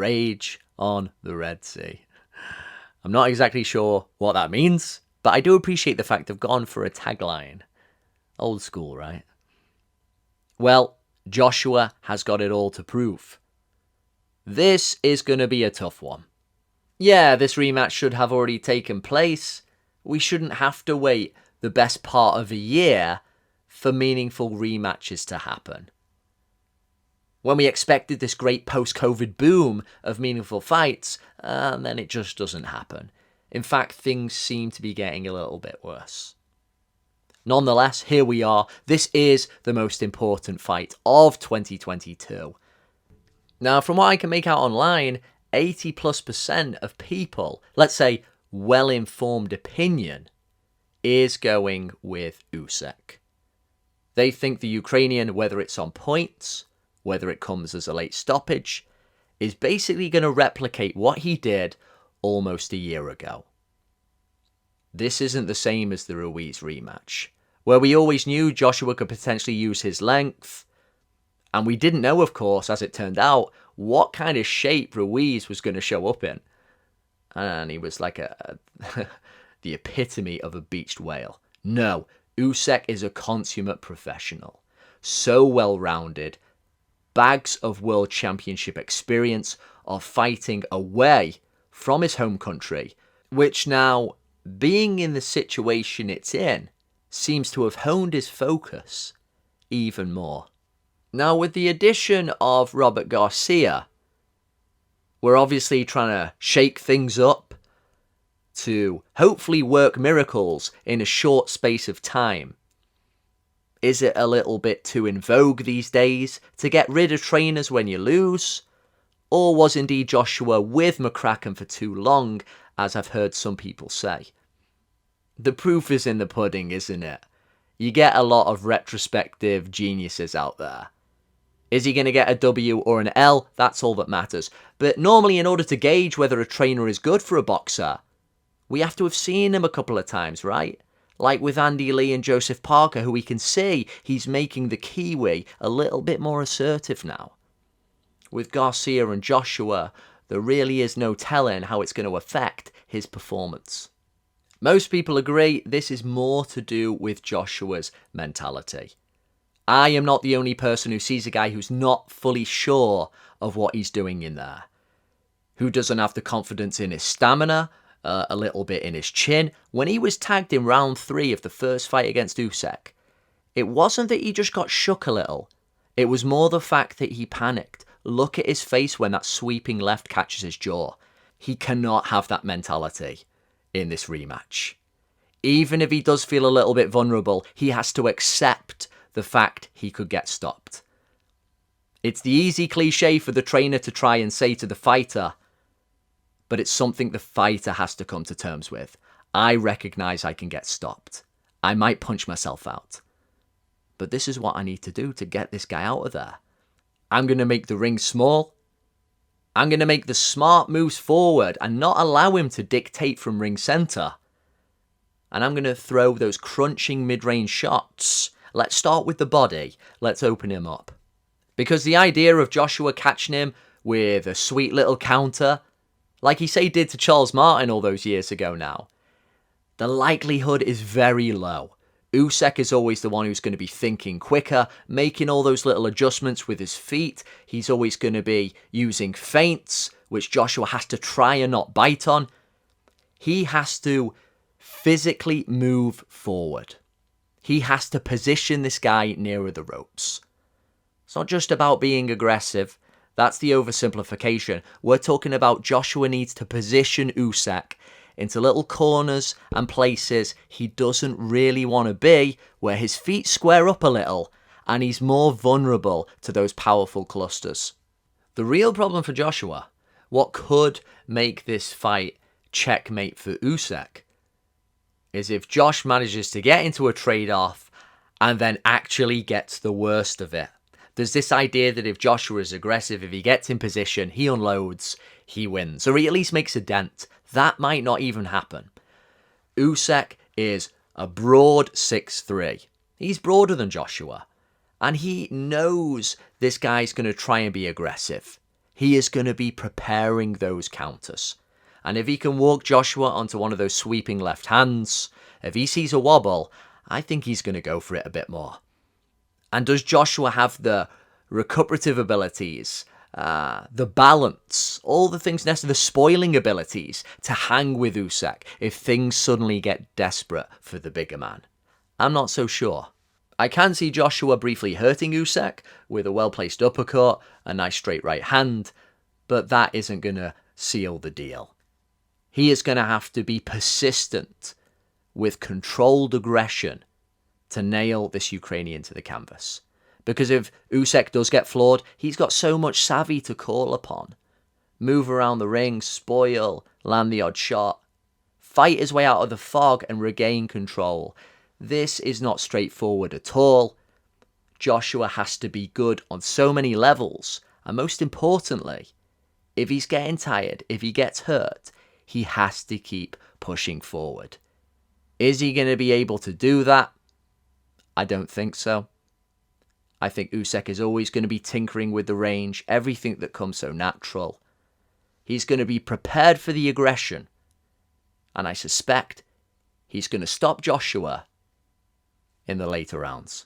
Rage on the Red Sea. I'm not exactly sure what that means, but I do appreciate the fact they've gone for a tagline. Old school, right? Well, Joshua has got it all to prove. This is going to be a tough one. Yeah, this rematch should have already taken place. We shouldn't have to wait the best part of a year for meaningful rematches to happen. When we expected this great post-COVID boom of meaningful fights, and then it just doesn't happen. In fact, things seem to be getting a little bit worse. Nonetheless, here we are. This is the most important fight of 2022. Now, from what I can make out online, 80+% of people, let's say well-informed opinion, is going with Usyk. They think the Ukrainian, whether it's on points, whether it comes as a late stoppage, is basically going to replicate what he did almost a year ago. This isn't the same as the Ruiz rematch, where we always knew Joshua could potentially use his length, and we didn't know, of course, as it turned out, what kind of shape Ruiz was going to show up in. And he was like the epitome of a beached whale. No, Usyk is a consummate professional, so well-rounded, bags of world championship experience of fighting away from his home country, which now, being in the situation it's in, seems to have honed his focus even more. Now, with the addition of Robert Garcia, we're obviously trying to shake things up to hopefully work miracles in a short space of time. Is it a little bit too in vogue these days to get rid of trainers when you lose? Or was indeed Joshua with McCracken for too long, as I've heard some people say? The proof is in the pudding, isn't it? You get a lot of retrospective geniuses out there. Is he going to get a W or an L? That's all that matters. But normally, in order to gauge whether a trainer is good for a boxer, we have to have seen him a couple of times, right? Like with Andy Lee and Joseph Parker, who we can see he's making the Kiwi a little bit more assertive now. With Garcia and Joshua, there really is no telling how it's going to affect his performance. Most people agree this is more to do with Joshua's mentality. I am not the only person who sees a guy who's not fully sure of what he's doing in there, who doesn't have the confidence in his stamina, a little bit in his chin. When he was tagged in round 3 of the first fight against Usyk, it wasn't that he just got shook a little. It was more the fact that he panicked. Look at his face when that sweeping left catches his jaw. He cannot have that mentality in this rematch. Even if he does feel a little bit vulnerable, he has to accept the fact he could get stopped. It's the easy cliche for the trainer to try and say to the fighter, but it's something the fighter has to come to terms with. I recognize I can get stopped. I might punch myself out. But this is what I need to do to get this guy out of there. I'm going to make the ring small. I'm going to make the smart moves forward and not allow him to dictate from ring center. And I'm going to throw those crunching mid-range shots. Let's start with the body. Let's open him up. Because the idea of Joshua catching him with a sweet little counter, like he say did to Charles Martin all those years ago now, the likelihood is very low. Usyk is always the one who's going to be thinking quicker, making all those little adjustments with his feet. He's always going to be using feints, which Joshua has to try and not bite on. He has to physically move forward. He has to position this guy nearer the ropes. It's not just about being aggressive. That's the oversimplification. We're talking about Joshua needs to position Usyk into little corners and places he doesn't really want to be, where his feet square up a little and he's more vulnerable to those powerful clusters. The real problem for Joshua, what could make this fight checkmate for Usyk, is if Josh manages to get into a trade-off and then actually gets the worst of it. There's this idea that if Joshua is aggressive, if he gets in position, he unloads, he wins, or he at least makes a dent. That might not even happen. Usyk is a broad 6'3". He's broader than Joshua, and he knows this guy's going to try and be aggressive. he is going to be preparing those counters. And if he can walk Joshua onto one of those sweeping left hands, if he sees a wobble, I think he's going to go for it a bit more. And does Joshua have the recuperative abilities, the balance, all the things necessary, the spoiling abilities to hang with Usyk if things suddenly get desperate for the bigger man? I'm not so sure. I can see Joshua briefly hurting Usyk with a well-placed uppercut, a nice straight right hand, but that isn't going to seal the deal. He is going to have to be persistent with controlled aggression to nail this Ukrainian to the canvas. Because if Usyk does get floored, he's got so much savvy to call upon. Move around the ring, spoil, land the odd shot, fight his way out of the fog and regain control. This is not straightforward at all. Joshua has to be good on so many levels, and most importantly, if he's getting tired, if he gets hurt, he has to keep pushing forward. Is he going to be able to do that? I don't think so. I think Usyk is always going to be tinkering with the range, everything that comes so natural. He's going to be prepared for the aggression. And I suspect he's going to stop Joshua in the later rounds.